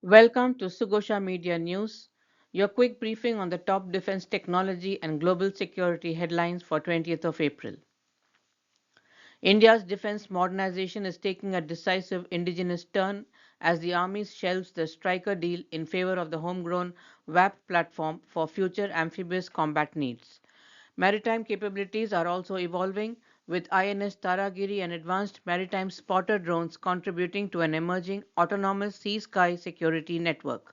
Welcome to Sugosha Media News, your quick briefing on the top defense technology and global security headlines for 20th of April. India's defense modernization is taking a decisive indigenous turn as the army shelves the Stryker deal in favor of the homegrown WhAP platform for future amphibious combat needs. Maritime capabilities are also evolving, with INS Taragiri and advanced maritime spotter drones contributing to an emerging autonomous sea-sky security network.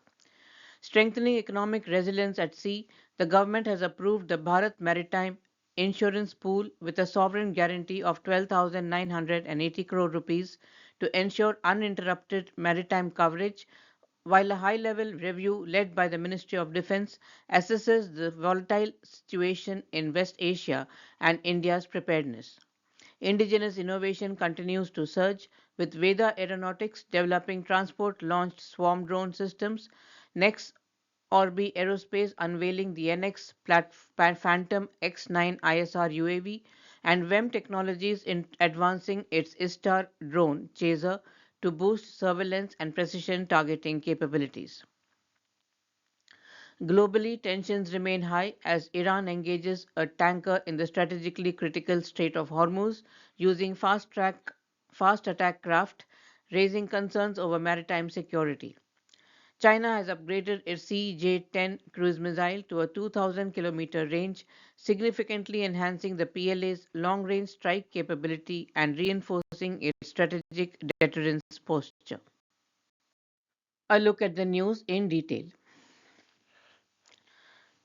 Strengthening economic resilience at sea, the government has approved the Bharat Maritime Insurance Pool with a sovereign guarantee of 12,980 crore rupees to ensure uninterrupted maritime coverage, while a high-level review led by the Ministry of Defence assesses the volatile situation in West Asia and India's preparedness. Indigenous innovation continues to surge, with VEDA Aeronautics developing transport-launched swarm drone systems, NeXorbi Aerospace unveiling the NX Phantom X9 ISR UAV, and WHEM Technologies advancing its ISTAR drone chaser to boost surveillance and precision targeting capabilities. Globally, tensions remain high as Iran engages a tanker in the strategically critical Strait of Hormuz using fast attack craft, raising concerns over maritime security. China has upgraded its CJ-10 cruise missile to a 2,000-kilometer range, significantly enhancing the PLA's long-range strike capability and reinforcing its strategic deterrence posture. A look at the news in detail.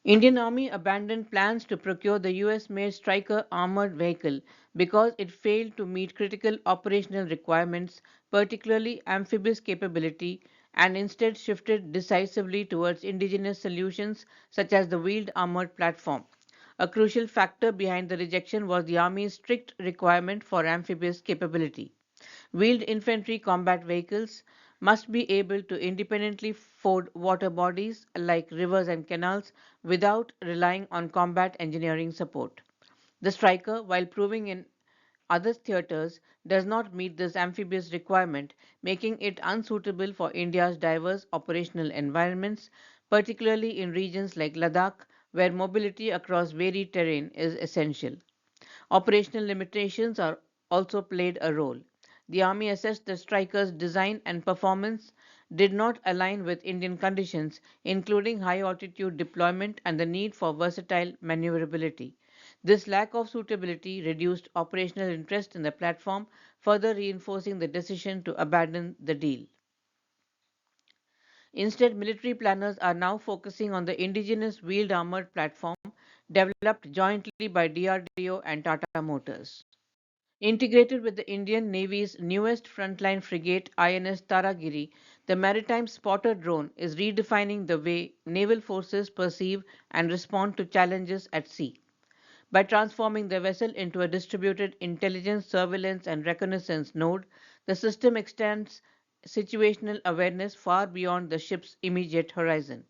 Indian Army abandoned plans to procure the US-made Stryker armored vehicle because it failed to meet critical operational requirements, particularly amphibious capability, and instead shifted decisively towards indigenous solutions such as the wheeled armored platform. A crucial factor behind the rejection was the Army's strict requirement for amphibious capability. Wheeled infantry combat vehicles must be able to independently ford water bodies like rivers and canals without relying on combat engineering support. The Stryker, while proving in other theaters, does not meet this amphibious requirement, making it unsuitable for India's diverse operational environments, particularly in regions like Ladakh, where mobility across varied terrain is essential. Operational limitations are also played a role. The Army assessed the Stryker's design and performance did not align with Indian conditions, including high altitude deployment and the need for versatile maneuverability. This lack of suitability reduced operational interest in the platform, further reinforcing the decision to abandon the deal. Instead, military planners are now focusing on the indigenous wheeled armored platform developed jointly by DRDO and Tata Motors. Integrated with the Indian Navy's newest frontline frigate INS Taragiri, the maritime spotter drone is redefining the way naval forces perceive and respond to challenges at sea. By transforming the vessel into a distributed intelligence, surveillance, and reconnaissance node, the system extends situational awareness far beyond the ship's immediate horizon.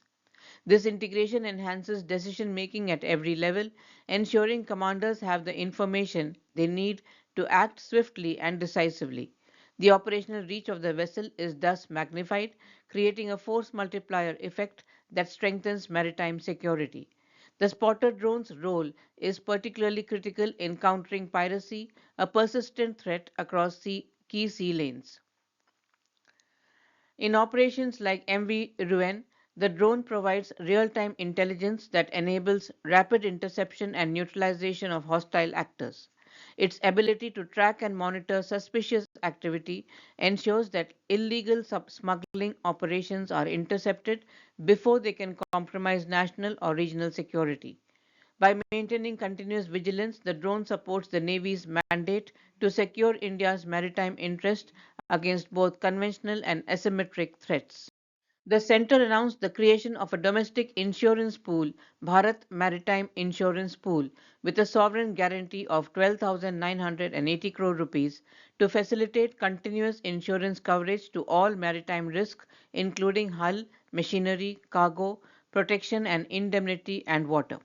This integration enhances decision making at every level, ensuring commanders have the information they need to act swiftly and decisively. The operational reach of the vessel is thus magnified, creating a force multiplier effect that strengthens maritime security. The spotter drone's role is particularly critical in countering piracy, a persistent threat across key sea lanes. In operations like MV Ruin, the drone provides real-time intelligence that enables rapid interception and neutralization of hostile actors. Its ability to track and monitor suspicious activity ensures that illegal smuggling operations are intercepted before they can compromise national or regional security. By maintaining continuous vigilance, the drone supports the Navy's mandate to secure India's maritime interest against both conventional and asymmetric threats. The center announced the creation of a domestic insurance pool, Bharat Maritime Insurance Pool, with a sovereign guarantee of 12,980 crore rupees to facilitate continuous insurance coverage to all maritime risks, including hull, machinery, cargo, protection and indemnity, and water.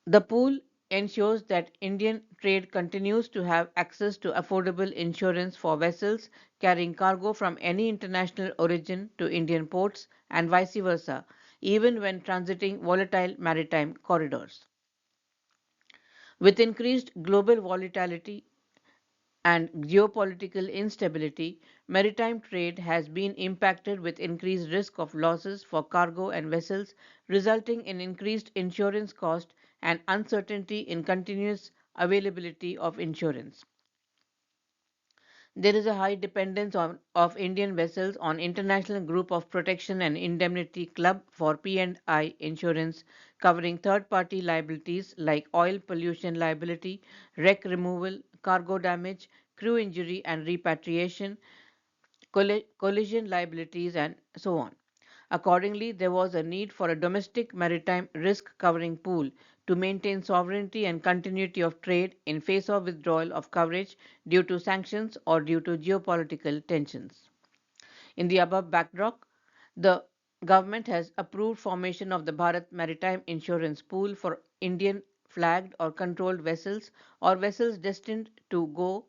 The pool ensures that Indian trade continues to have access to affordable insurance for vessels carrying cargo from any international origin to Indian ports and vice versa, even when transiting volatile maritime corridors. With increased global volatility and geopolitical instability, maritime trade has been impacted with increased risk of losses for cargo and vessels, resulting in increased insurance cost and uncertainty in continuous availability of insurance. There is a high dependence of Indian vessels on International Group of Protection and Indemnity Club for P&I insurance covering third-party liabilities like oil pollution liability, wreck removal, cargo damage, crew injury and repatriation, collision liabilities, and so on. Accordingly, there was a need for a domestic maritime risk covering pool to maintain sovereignty and continuity of trade in face of withdrawal of coverage due to sanctions or due to geopolitical tensions. In the above backdrop, the government has approved formation of the Bharat Maritime Insurance Pool for Indian flagged or controlled vessels or vessels destined to go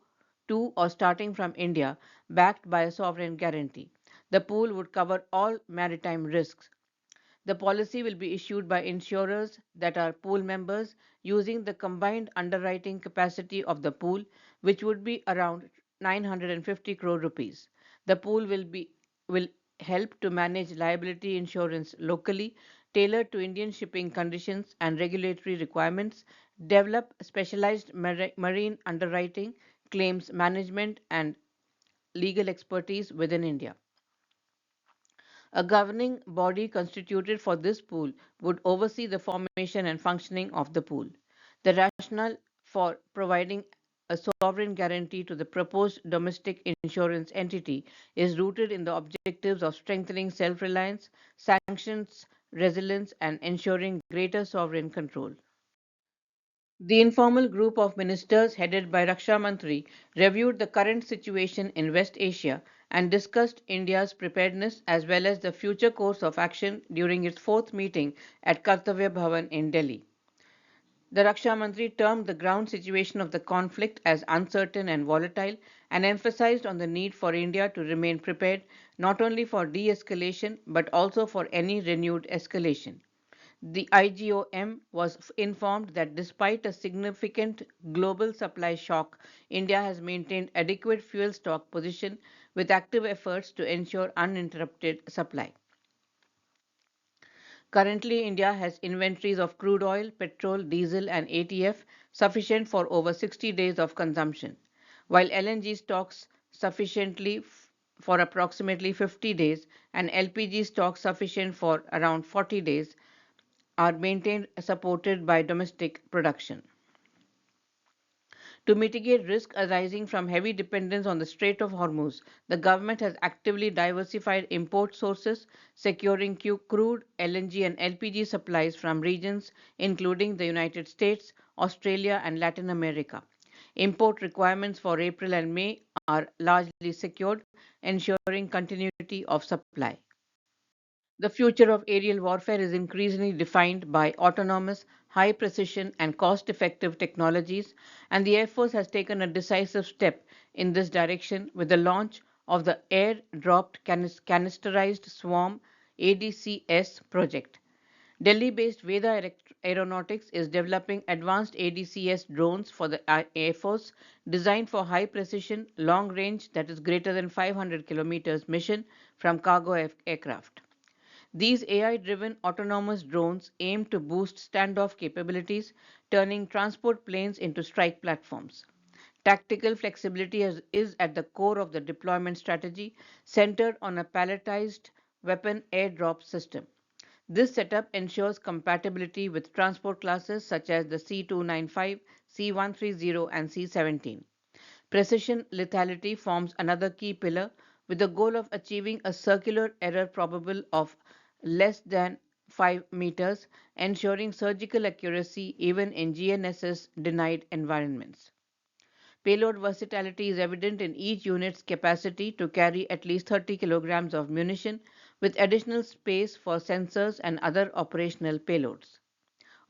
to or starting from India, backed by a sovereign guarantee. The pool would cover all maritime risks. The policy will be issued by insurers that are pool members using the combined underwriting capacity of the pool, which would be around 950 crore rupees. The pool will help to manage liability insurance locally, tailored to Indian shipping conditions and regulatory requirements, develop specialized marine underwriting, claims management, and legal expertise within India. A governing body constituted for this pool would oversee the formation and functioning of the pool. The rationale for providing a sovereign guarantee to the proposed domestic insurance entity is rooted in the objectives of strengthening self reliance, sanctions resilience, and ensuring greater sovereign control. The informal group of ministers headed by Raksha Mantri reviewed the current situation in West Asia and discussed India's preparedness as well as the future course of action during its fourth meeting at Kartavya Bhavan in Delhi. The Raksha Mantri termed the ground situation of the conflict as uncertain and volatile and emphasized on the need for India to remain prepared not only for de escalation but also for any renewed escalation. The IGoM was informed that despite a significant global supply shock, India has maintained adequate fuel stock position with active efforts to ensure uninterrupted supply. Currently, India has inventories of crude oil, petrol, diesel, and ATF sufficient for over 60 days of consumption, while LNG stocks sufficiently for approximately 50 days and LPG stocks sufficient for around 40 days are maintained supported by domestic production. To mitigate risk arising from heavy dependence on the Strait of Hormuz, the government has actively diversified import sources, securing crude, LNG, and LPG supplies from regions including the United States, Australia, and Latin America. Import requirements for April and May are largely secured, ensuring continuity of supply. The future of aerial warfare is increasingly defined by autonomous, high precision, and cost effective technologies, and the Air Force has taken a decisive step in this direction with the launch of the Air Dropped Cannisterised Swarm ADC-S project. Delhi based VEDA Aeronautics is developing advanced ADC-S drones for the Air Force designed for high precision, long range, that is greater than 500 kilometers mission from cargo aircraft. These AI-driven autonomous drones aim to boost standoff capabilities, turning transport planes into strike platforms. Tactical flexibility is at the core of the deployment strategy, centered on a palletized weapon airdrop system. This setup ensures compatibility with transport classes such as the C-295, C-130, and C-17. Precision lethality forms another key pillar, with the goal of achieving a circular error probable of less than 5 meters, ensuring surgical accuracy even in GNSS denied environments. Payload versatility is evident in each unit's capacity to carry at least 30 kilograms of munition, with additional space for sensors and other operational payloads.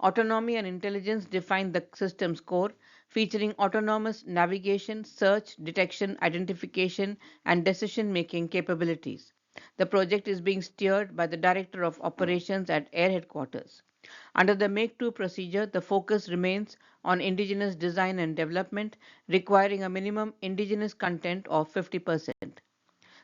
Autonomy and intelligence define the system's core, featuring autonomous navigation, search, detection, identification, and decision making capabilities. The project is being steered by the Director of Operations at Air Headquarters. Under the Make 2 procedure, the focus remains on indigenous design and development, requiring a minimum indigenous content of 50%.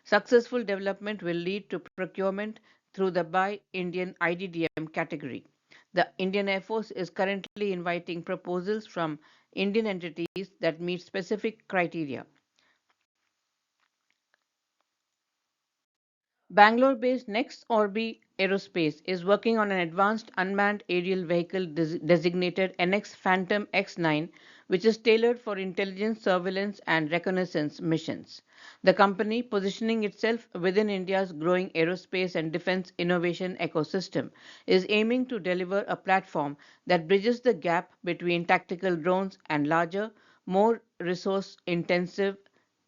Successful development will lead to procurement through the Buy Indian IDDM category. The Indian Air Force is currently inviting proposals from Indian entities that meet specific criteria. Bangalore-based NeXorbi Aerospace is working on an advanced unmanned aerial vehicle designated NX Phantom X9, which is tailored for intelligence, surveillance, and reconnaissance missions. The company, positioning itself within India's growing aerospace and defense innovation ecosystem, is aiming to deliver a platform that bridges the gap between tactical drones and larger, more resource intensive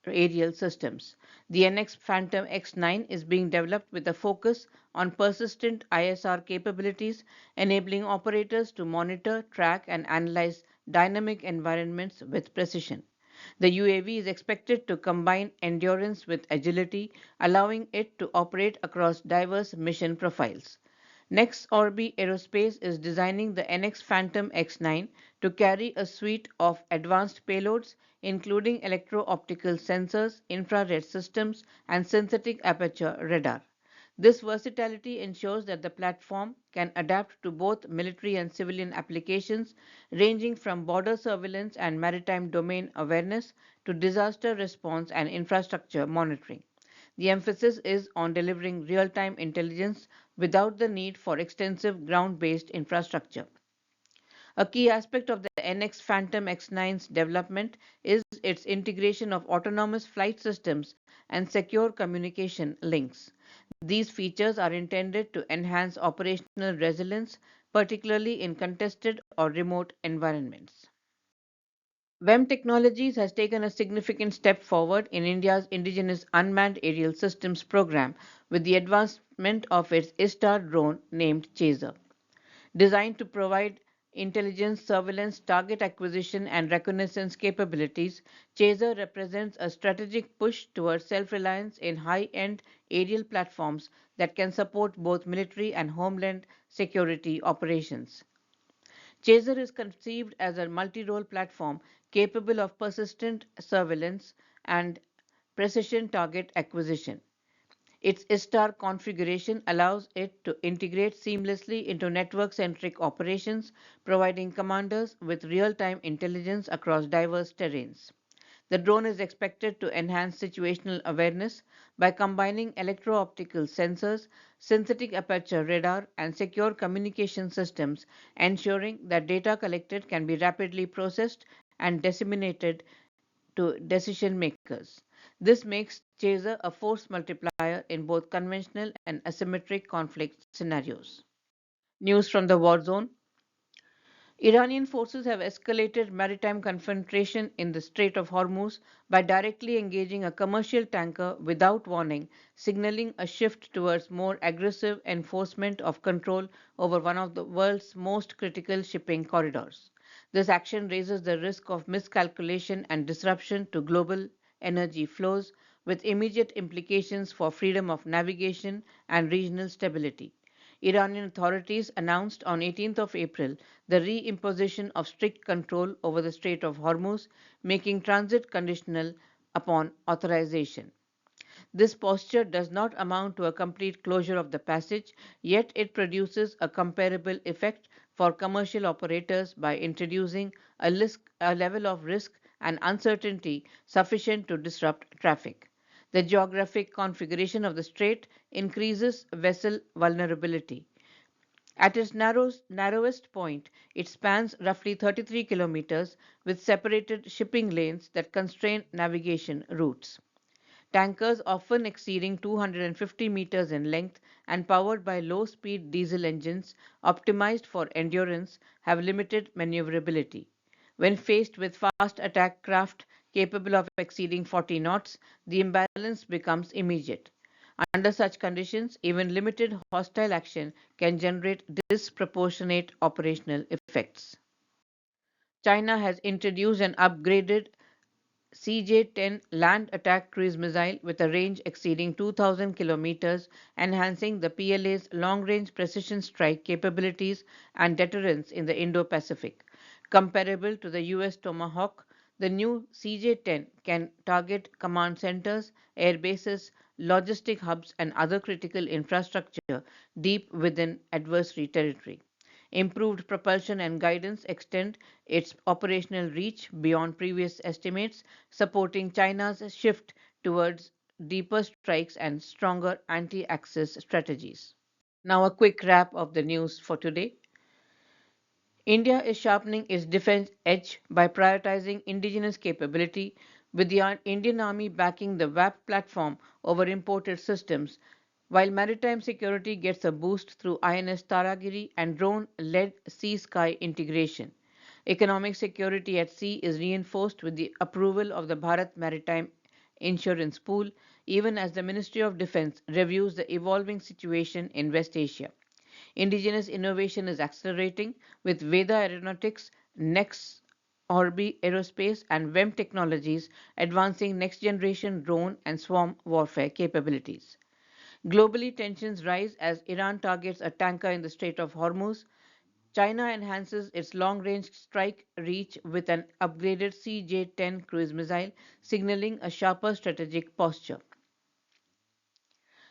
aerial systems. The NX Phantom X9 is being developed with a focus on persistent ISR capabilities, enabling operators to monitor, track, and analyze dynamic environments with precision. The UAV is expected to combine endurance with agility, allowing it to operate across diverse mission profiles. NeXorbi Aerospace is designing the NX Phantom X9 to carry a suite of advanced payloads, including electro-optical sensors, infrared systems, and synthetic aperture radar. This versatility ensures that the platform can adapt to both military and civilian applications, ranging from border surveillance and maritime domain awareness to disaster response and infrastructure monitoring. The emphasis is on delivering real time intelligence without the need for extensive ground based infrastructure. A key aspect of the NX Phantom X9's development is its integration of autonomous flight systems and secure communication links. These features are intended to enhance operational resilience, particularly in contested or remote environments. WHAM Technologies has taken a significant step forward in India's Indigenous Unmanned Aerial Systems program with the advancement of its ISTAR drone named Chaser. Designed to provide intelligence, surveillance, target acquisition, and reconnaissance capabilities, Chaser represents a strategic push towards self reliance in high end aerial platforms that can support both military and homeland security operations. Chaser is conceived as a multi role platform capable of persistent surveillance and precision target acquisition. Its ISTAR configuration allows it to integrate seamlessly into network centric operations, providing commanders with real time intelligence across diverse terrains. The drone is expected to enhance situational awareness by combining electro optical sensors, synthetic aperture radar, and secure communication systems, ensuring that data collected can be rapidly processed and disseminated to decision makers. This makes Chaser a force multiplier in both conventional and asymmetric conflict scenarios. News from the war zone. Iranian forces have escalated maritime confrontation in the Strait of Hormuz by directly engaging a commercial tanker without warning, signaling a shift towards more aggressive enforcement of control over one of the world's most critical shipping corridors. This action raises the risk of miscalculation and disruption to global energy flows, with immediate implications for freedom of navigation and regional stability. Iranian authorities announced on 18th of April the reimposition of strict control over the Strait of Hormuz, making transit conditional upon authorization. This posture does not amount to a complete closure of the passage, yet it produces a comparable effect for commercial operators by introducing a level of risk and uncertainty sufficient to disrupt traffic. The geographic configuration of the strait increases vessel vulnerability. At its narrowest point, it spans roughly 33 kilometers with separated shipping lanes that constrain navigation routes. Tankers, often exceeding 250 meters in length and powered by low speed diesel engines optimized for endurance, have limited maneuverability. When faced with fast attack craft capable of exceeding 40 knots, the imbalance becomes immediate. Under such conditions, even limited hostile action can generate disproportionate operational effects. China has introduced an upgraded CJ-10 land attack cruise missile with a range exceeding 2,000 kilometers, enhancing the PLA's long-range precision strike capabilities and deterrence in the Indo-Pacific. Comparable to the US Tomahawk, the new CJ-10 can target command centers, air bases, logistic hubs, and other critical infrastructure deep within adversary territory. Improved propulsion and guidance extend its operational reach beyond previous estimates, supporting China's shift towards deeper strikes and stronger anti access strategies. Now, a quick wrap of the news for today. India is sharpening its defense edge by prioritizing indigenous capability, with the Indian Army backing the WhAP platform over imported systems, while maritime security gets a boost through INS Taragiri and drone led sea sky integration. Economic security at sea is reinforced with the approval of the Bharat Maritime Insurance Pool, even as the Ministry of Defense reviews the evolving situation in West Asia. Indigenous innovation is accelerating with VEDA Aeronautics, NeXorbi Aerospace, and WHAP technologies advancing next generation drone and swarm warfare capabilities. Globally, tensions rise as Iran targets a tanker in the Strait of Hormuz. China enhances its long range strike reach with an upgraded CJ 10 cruise missile, signaling a sharper strategic posture.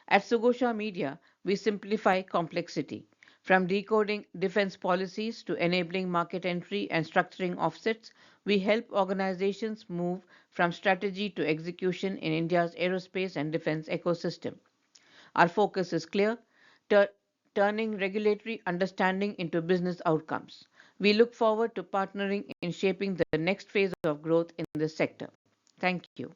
At Sugosha Media, we simplify complexity. From decoding defense policies to enabling market entry and structuring offsets, we help organizations move from strategy to execution in India's aerospace and defense ecosystem. Our focus is clear, tur- turning regulatory understanding into business outcomes. We look forward to partnering in shaping the next phase of growth in this sector. Thank you.